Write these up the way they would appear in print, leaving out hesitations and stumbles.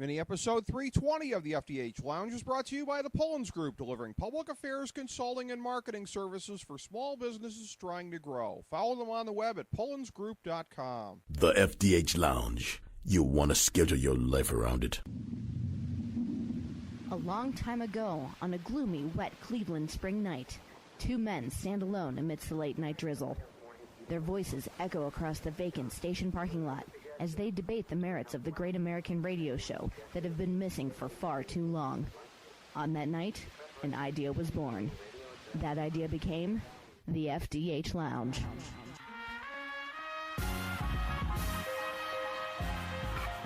Mini episode 320 of the FDH Lounge is brought to you by the Pullins Group, delivering public affairs, consulting, and marketing services for small businesses trying to grow. Follow them on the web at pullinsgroup.com. The FDH Lounge. You want to schedule your life around it. A long time ago, on a gloomy, wet Cleveland spring night, two men stand alone amidst the late-night drizzle. Their voices echo across the vacant station parking lot as they debate the merits of the great American radio show that have been missing for far too long. On that night, an idea was born. That idea became the FDH Lounge.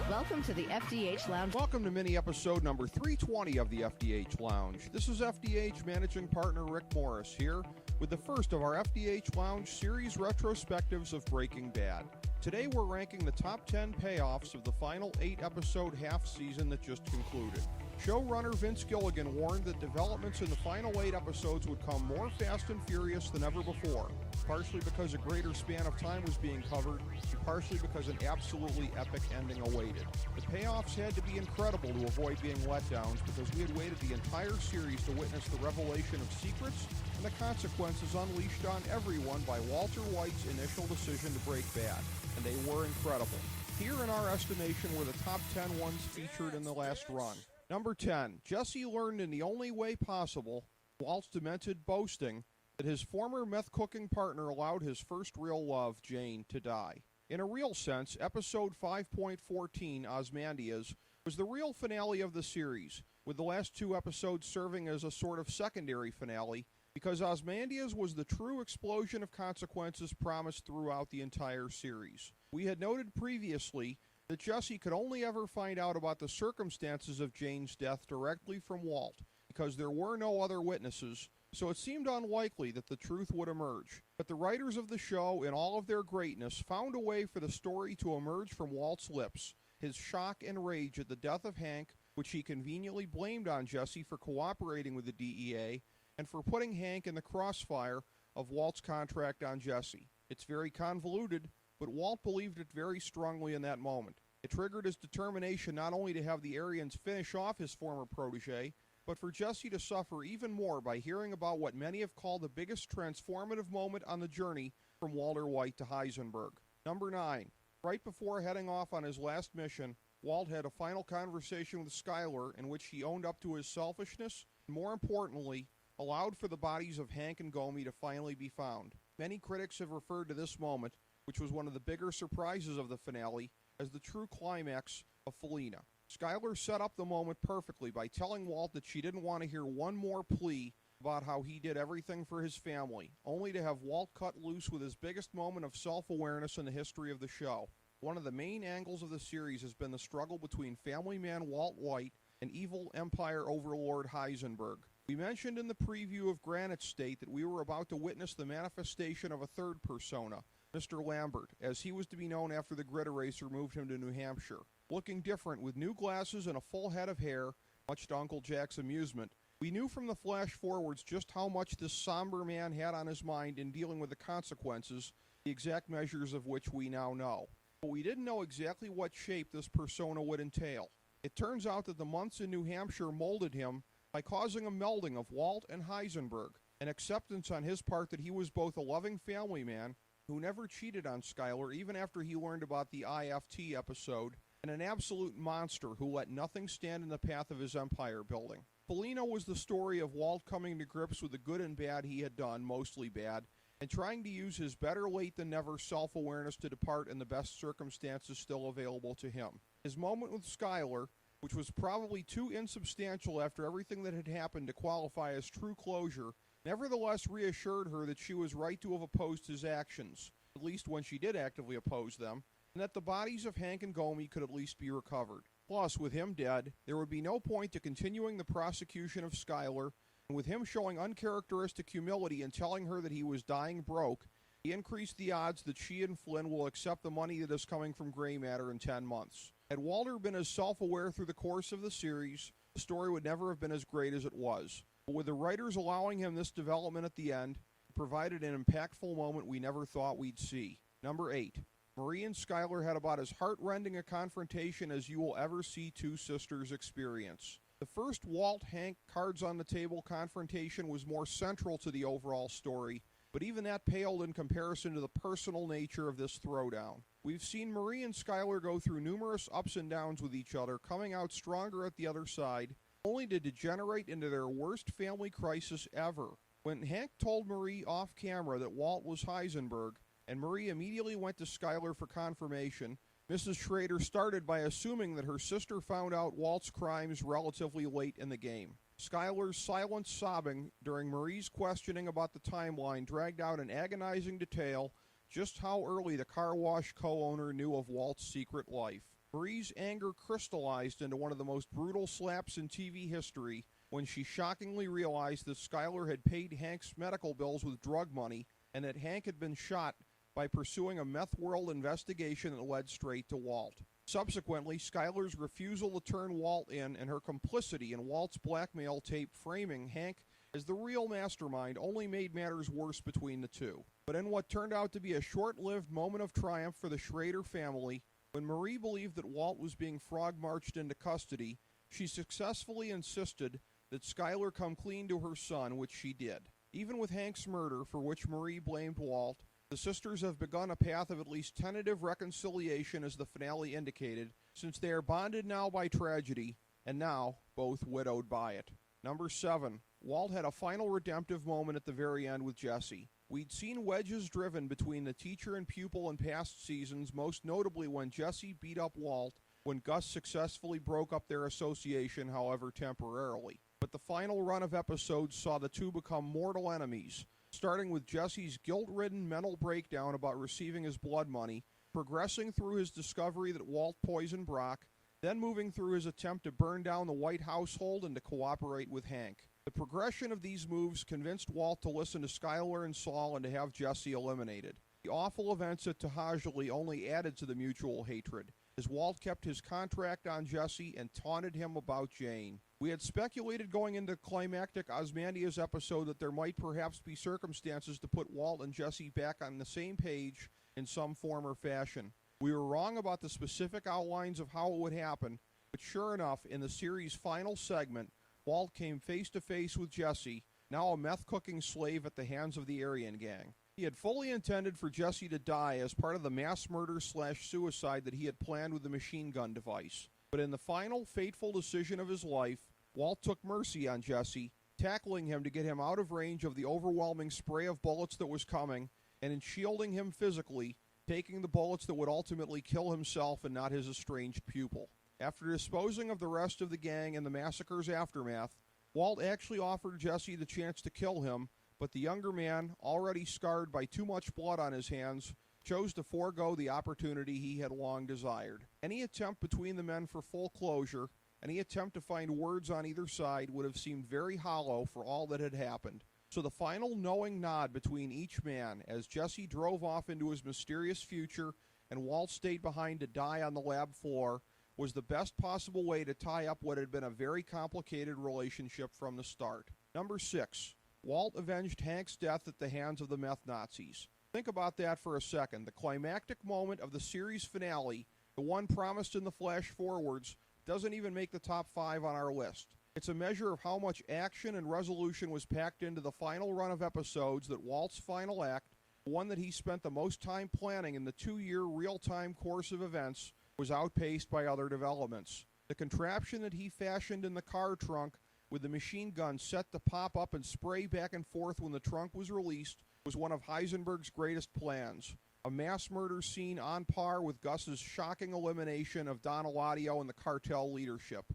Welcome to the FDH Lounge. Welcome to mini episode number 320 of the FDH Lounge. This is FDH managing partner Rick Morris here with the first of our FDH Lounge series retrospectives of Breaking Bad. Today we're ranking the top 10 payoffs of the final 8-episode half season that just concluded. Showrunner Vince Gilligan warned that developments in the final 8 episodes would come more fast and furious than ever before, partially because a greater span of time was being covered, and partially because an absolutely epic ending awaited. The payoffs had to be incredible to avoid being letdowns because we had waited the entire series to witness the revelation of secrets and the consequences unleashed on everyone by Walter White's initial decision to break bad, and they were incredible. Here in our estimation were the top 10 ones featured in the last run. Number 10, Jesse learned in the only way possible, Walt's demented boasting, that his former meth-cooking partner allowed his first real love, Jane, to die. In a real sense, episode 5.14, Ozymandias, was the real finale of the series, with the last 2 episodes serving as a sort of secondary finale, because Ozymandias was the true explosion of consequences promised throughout the entire series. We had noted previously that Jesse could only ever find out about the circumstances of Jane's death directly from Walt, because there were no other witnesses, so it seemed unlikely that the truth would emerge. But the writers of the show, in all of their greatness, found a way for the story to emerge from Walt's lips, his shock and rage at the death of Hank, which he conveniently blamed on Jesse for cooperating with the DEA, and for putting Hank in the crossfire of Walt's contract on Jesse. It's very convoluted, but Walt believed it very strongly in that moment. It triggered his determination not only to have the Aryans finish off his former protege, but for Jesse to suffer even more by hearing about what many have called the biggest transformative moment on the journey from Walter White to Heisenberg. Number 9. Right before heading off on his last mission, Walt had a final conversation with Skyler in which he owned up to his selfishness, and more importantly, allowed for the bodies of Hank and Gomi to finally be found. Many critics have referred to this moment, which was one of the bigger surprises of the finale, as the true climax of Felina. Skyler set up the moment perfectly by telling Walt that she didn't want to hear one more plea about how he did everything for his family, only to have Walt cut loose with his biggest moment of self-awareness in the history of the show. One of the main angles of the series has been the struggle between family man Walt White and evil Empire overlord Heisenberg. We mentioned in the preview of Granite State that we were about to witness the manifestation of a third persona, Mr. Lambert, as he was to be known after the grid eraser moved him to New Hampshire. Looking different with new glasses and a full head of hair, much to Uncle Jack's amusement, we knew from the flash forwards just how much this somber man had on his mind in dealing with the consequences, the exact measures of which we now know. But we didn't know exactly what shape this persona would entail. It turns out that the months in New Hampshire molded him by causing a melding of Walt and Heisenberg, an acceptance on his part that he was both a loving family man who never cheated on Skyler even after he learned about the IFT episode, and an absolute monster who let nothing stand in the path of his empire building. Felina was the story of Walt coming to grips with the good and bad he had done, mostly bad, and trying to use his better late than never self-awareness to depart in the best circumstances still available to him. His moment with Skyler, which was probably too insubstantial after everything that had happened to qualify as true closure, nevertheless reassured her that she was right to have opposed his actions, at least when she did actively oppose them, and that the bodies of Hank and Gomi could at least be recovered. Plus, with him dead, there would be no point to continuing the prosecution of Skyler, and with him showing uncharacteristic humility and telling her that he was dying broke, he increased the odds that she and Flynn will accept the money that is coming from gray matter in 10 months. Had Walter been as self-aware through the course of the series, the story would never have been as great as it was. But with the writers allowing him this development at the end, it provided an impactful moment we never thought we'd see. Number 8. Marie and Skylar had about as heart-rending a confrontation as you will ever see two sisters experience. The first Walt-Hank cards-on-the-table confrontation was more central to the overall story, but even that paled in comparison to the personal nature of this throwdown. We've seen Marie and Skylar go through numerous ups and downs with each other, coming out stronger at the other side, only to degenerate into their worst family crisis ever. When Hank told Marie off-camera that Walt was Heisenberg, and Marie immediately went to Skylar for confirmation, Mrs. Schrader started by assuming that her sister found out Walt's crimes relatively late in the game. Skylar's silent sobbing during Marie's questioning about the timeline dragged out in agonizing detail just how early the car wash co-owner knew of Walt's secret life. Marie's anger crystallized into one of the most brutal slaps in TV history when she shockingly realized that Skylar had paid Hank's medical bills with drug money and that Hank had been shot by pursuing a meth world investigation that led straight to Walt. Subsequently, Skylar's refusal to turn Walt in and her complicity in Walt's blackmail tape framing Hank as the real mastermind only made matters worse between the two. But in what turned out to be a short-lived moment of triumph for the Schrader family, when Marie believed that Walt was being frog-marched into custody, she successfully insisted that Skylar come clean to her son, which she did. Even with Hank's murder, for which Marie blamed Walt, the sisters have begun a path of at least tentative reconciliation, as the finale indicated, since they are bonded now by tragedy, and now both widowed by it. Number 7. Walt had a final redemptive moment at the very end with Jesse. We'd seen wedges driven between the teacher and pupil in past seasons, most notably when Jesse beat up Walt when Gus successfully broke up their association, however temporarily. But the final run of episodes saw the two become mortal enemies, starting with Jesse's guilt-ridden mental breakdown about receiving his blood money, progressing through his discovery that Walt poisoned Brock, then moving through his attempt to burn down the White household and to cooperate with Hank. The progression of these moves convinced Walt to listen to Skylar and Saul and to have Jesse eliminated. The awful events at Tahajali only added to the mutual hatred, as Walt kept his contract on Jesse and taunted him about Jane. We had speculated going into climactic Osmandia's episode that there might perhaps be circumstances to put Walt and Jesse back on the same page in some form or fashion. We were wrong about the specific outlines of how it would happen, but sure enough, in the series' final segment, Walt came face-to-face with Jesse, now a meth-cooking slave at the hands of the Aryan gang. He had fully intended for Jesse to die as part of the mass murder/suicide that he had planned with the machine gun device. But in the final, fateful decision of his life, Walt took mercy on Jesse, tackling him to get him out of range of the overwhelming spray of bullets that was coming, and in shielding him physically, taking the bullets that would ultimately kill himself and not his estranged pupil. After disposing of the rest of the gang in the massacre's aftermath, Walt actually offered Jesse the chance to kill him, but the younger man, already scarred by too much blood on his hands, chose to forego the opportunity he had long desired. Any attempt between the men for full closure, any attempt to find words on either side would have seemed very hollow for all that had happened. So the final knowing nod between each man as Jesse drove off into his mysterious future and Walt stayed behind to die on the lab floor was the best possible way to tie up what had been a very complicated relationship from the start. Number 6. Walt avenged Hank's death at the hands of the meth Nazis. Think about that for a second. The climactic moment of the series finale, the one promised in the flash forwards, doesn't even make the top 5 on our list. It's a measure of how much action and resolution was packed into the final run of episodes that Walt's final act, the one that he spent the most time planning in the 2-year real-time course of events, was outpaced by other developments. The contraption that he fashioned in the car trunk with the machine gun set to pop up and spray back and forth when the trunk was released was one of Heisenberg's greatest plans. A mass murder scene on par with Gus's shocking elimination of Don Eladio and the cartel leadership.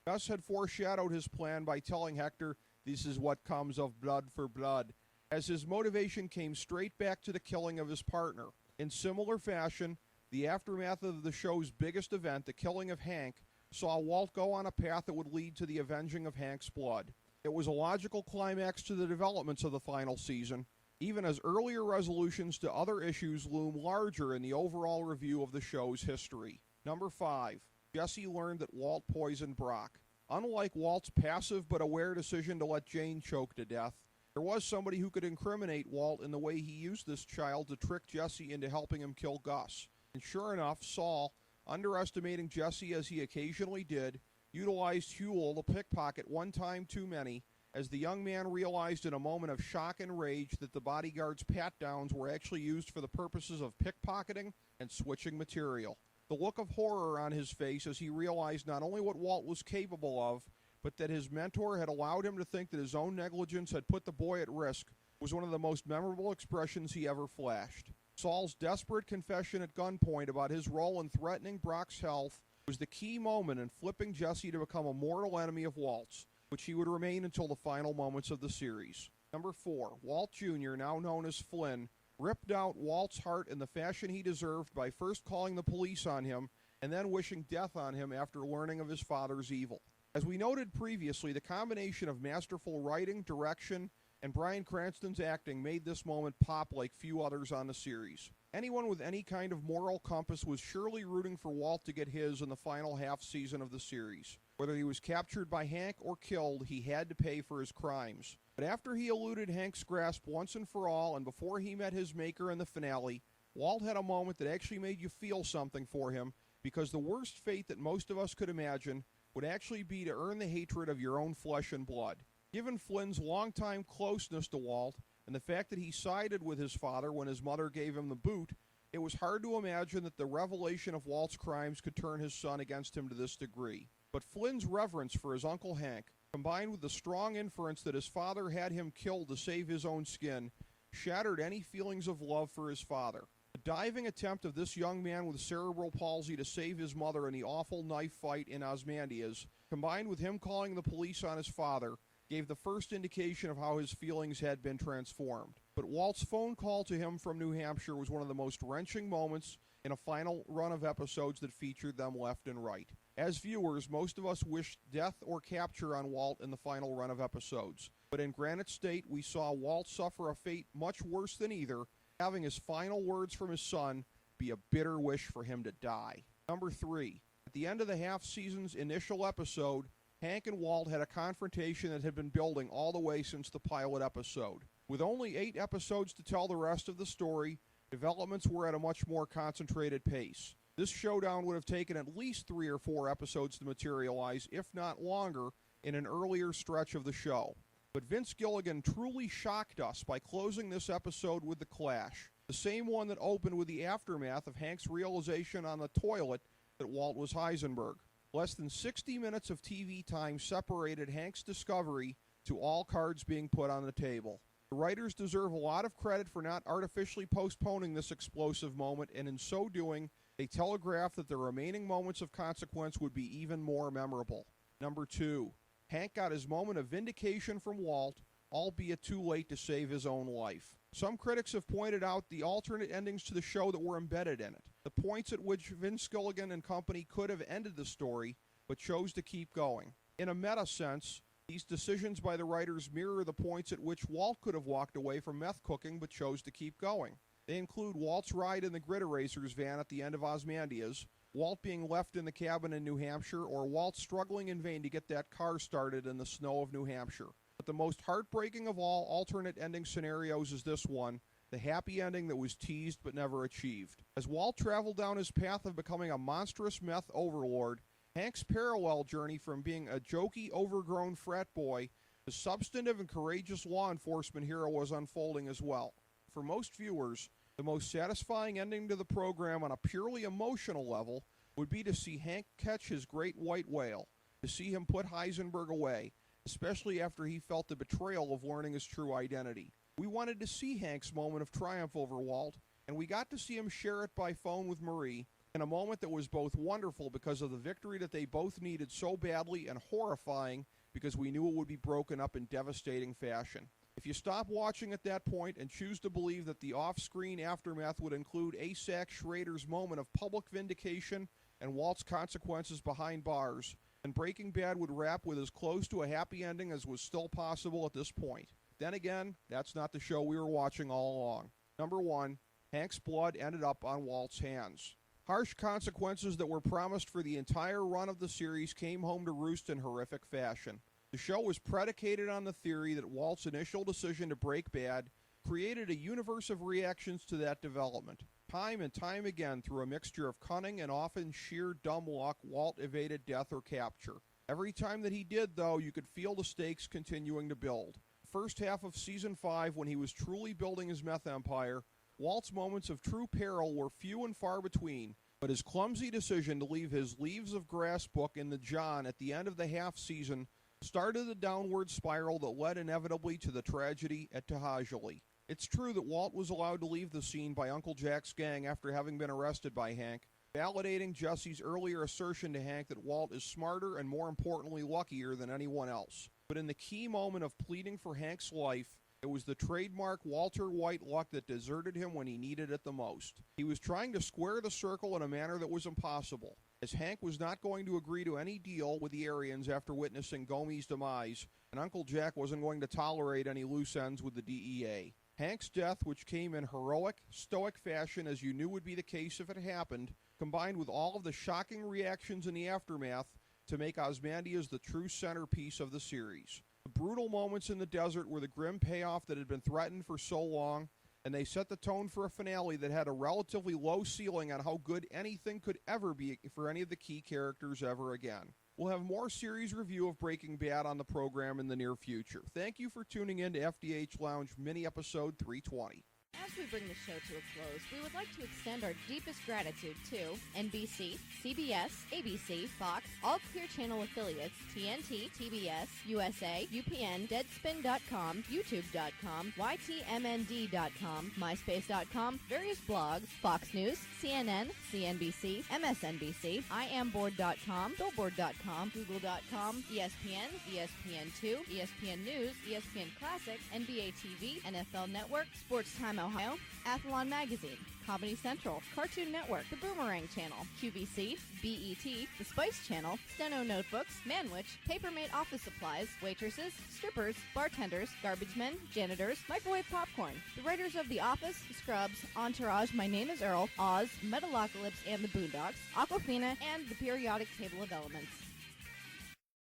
Gus had foreshadowed his plan by telling Hector, "This is what comes of blood for blood," as his motivation came straight back to the killing of his partner. In similar fashion, the aftermath of the show's biggest event, the killing of Hank, saw Walt go on a path that would lead to the avenging of Hank's blood. It was a logical climax to the developments of the final season, even as earlier resolutions to other issues loom larger in the overall review of the show's history. Number 5. Jesse learned that Walt poisoned Brock. Unlike Walt's passive but aware decision to let Jane choke to death, there was somebody who could incriminate Walt in the way he used this child to trick Jesse into helping him kill Gus. And sure enough, Saul, underestimating Jesse as he occasionally did, utilized Huel to pickpocket one time too many, as the young man realized in a moment of shock and rage that the bodyguard's pat-downs were actually used for the purposes of pickpocketing and switching material. The look of horror on his face as he realized not only what Walt was capable of, but that his mentor had allowed him to think that his own negligence had put the boy at risk was one of the most memorable expressions he ever flashed. Saul's desperate confession at gunpoint about his role in threatening Brock's health was the key moment in flipping Jesse to become a mortal enemy of Walt's, which he would remain until the final moments of the series. Number 4, Walt Jr., now known as Flynn, ripped out Walt's heart in the fashion he deserved by first calling the police on him and then wishing death on him after learning of his father's evil. As we noted previously, the combination of masterful writing, direction, and Bryan Cranston's acting made this moment pop like few others on the series. Anyone with any kind of moral compass was surely rooting for Walt to get his in the final half season of the series. Whether he was captured by Hank or killed, he had to pay for his crimes. But after he eluded Hank's grasp once and for all, and before he met his maker in the finale, Walt had a moment that actually made you feel something for him, because the worst fate that most of us could imagine would actually be to earn the hatred of your own flesh and blood. Given Flynn's longtime closeness to Walt, and the fact that he sided with his father when his mother gave him the boot, it was hard to imagine that the revelation of Walt's crimes could turn his son against him to this degree. But Flynn's reverence for his Uncle Hank, combined with the strong inference that his father had him killed to save his own skin, shattered any feelings of love for his father. The diving attempt of this young man with cerebral palsy to save his mother in the awful knife fight in Ozymandias, combined with him calling the police on his father, gave the first indication of how his feelings had been transformed. But Walt's phone call to him from New Hampshire was one of the most wrenching moments in a final run of episodes that featured them left and right. As viewers, most of us wished death or capture on Walt in the final run of episodes. But in Granite State, we saw Walt suffer a fate much worse than either, having his final words from his son be a bitter wish for him to die. Number 3. At the end of the half-season's initial episode, Hank and Walt had a confrontation that had been building all the way since the pilot episode. With only 8 episodes to tell the rest of the story, developments were at a much more concentrated pace. This showdown would have taken at least 3 or 4 episodes to materialize, if not longer, in an earlier stretch of the show. But Vince Gilligan truly shocked us by closing this episode with the clash, the same one that opened with the aftermath of Hank's realization on the toilet that Walt was Heisenberg. Less than 60 minutes of TV time separated Hank's discovery to all cards being put on the table. The writers deserve a lot of credit for not artificially postponing this explosive moment, and in so doing, they telegraphed that the remaining moments of consequence would be even more memorable. Number 2. Hank got his moment of vindication from Walt, albeit too late to save his own life. Some critics have pointed out the alternate endings to the show that were embedded in it, the points at which Vince Gilligan and company could have ended the story, but chose to keep going. In a meta sense, these decisions by the writers mirror the points at which Walt could have walked away from meth cooking but chose to keep going. They include Walt's ride in the Grid Erasers van at the end of Ozymandias, Walt being left in the cabin in New Hampshire, or Walt struggling in vain to get that car started in the snow of New Hampshire. But the most heartbreaking of all alternate ending scenarios is this one, the happy ending that was teased but never achieved. As Walt traveled down his path of becoming a monstrous meth overlord, Hank's parallel journey from being a jokey, overgrown frat boy to substantive and courageous law enforcement hero was unfolding as well. For most viewers, the most satisfying ending to the program on a purely emotional level would be to see Hank catch his great white whale, to see him put Heisenberg away, especially after he felt the betrayal of learning his true identity. We wanted to see Hank's moment of triumph over Walt, and we got to see him share it by phone with Marie, in a moment that was both wonderful because of the victory that they both needed so badly, and horrifying because we knew it would be broken up in devastating fashion. If you stop watching at that point and choose to believe that the off-screen aftermath would include Asac Schrader's moment of public vindication and Walt's consequences behind bars, then Breaking Bad would wrap with as close to a happy ending as was still possible at this point. Then again, that's not the show we were watching all along. Number 1, Hank's blood ended up on Walt's hands. Harsh consequences that were promised for the entire run of the series came home to roost in horrific fashion. The show was predicated on the theory that Walt's initial decision to break bad created a universe of reactions to that development. Time and time again, through a mixture of cunning and often sheer dumb luck, Walt evaded death or capture. Every time that he did, though, you could feel the stakes continuing to build. First half of Season 5, when he was truly building his meth empire, Walt's moments of true peril were few and far between, but his clumsy decision to leave his Leaves of Grass book in the John at the end of the half-season started the downward spiral that led inevitably to the tragedy at Tahajali. It's true that Walt was allowed to leave the scene by Uncle Jack's gang after having been arrested by Hank, validating Jesse's earlier assertion to Hank that Walt is smarter and, more importantly, luckier than anyone else. But in the key moment of pleading for Hank's life, it was the trademark Walter White luck that deserted him when he needed it the most. He was trying to square the circle in a manner that was impossible, as Hank was not going to agree to any deal with the Aryans after witnessing Gomey's demise, and Uncle Jack wasn't going to tolerate any loose ends with the DEA. Hank's death, which came in heroic, stoic fashion as you knew would be the case if it happened, combined with all of the shocking reactions in the aftermath to make Ozymandias the true centerpiece of the series. The brutal moments in the desert were the grim payoff that had been threatened for so long, and they set the tone for a finale that had a relatively low ceiling on how good anything could ever be for any of the key characters ever again. We'll have more series review of Breaking Bad on the program in the near future. Thank you for tuning in to FDH Lounge Mini Episode 320. As we bring the show to a close, we would like to extend our deepest gratitude to NBC, CBS, ABC, Fox, all Clear Channel affiliates, TNT, TBS, USA, UPN, Deadspin.com, YouTube.com, YTMND.com, MySpace.com, various blogs, Fox News, CNN, CNBC, MSNBC, IamBoard.com, Billboard.com, Google.com, ESPN, ESPN2, ESPN News, ESPN Classic, NBA TV, NFL Network, Sports Time Ohio, Athlon Magazine, Comedy Central, Cartoon Network, The Boomerang Channel, QVC, BET, The Spice Channel, Steno Notebooks, Manwich, Papermate Office Supplies, waitresses, strippers, bartenders, garbage men, janitors, microwave popcorn, the writers of The Office, Scrubs, Entourage, My Name is Earl, Oz, Metalocalypse and the Boondocks, Aquafina, and the periodic table of elements.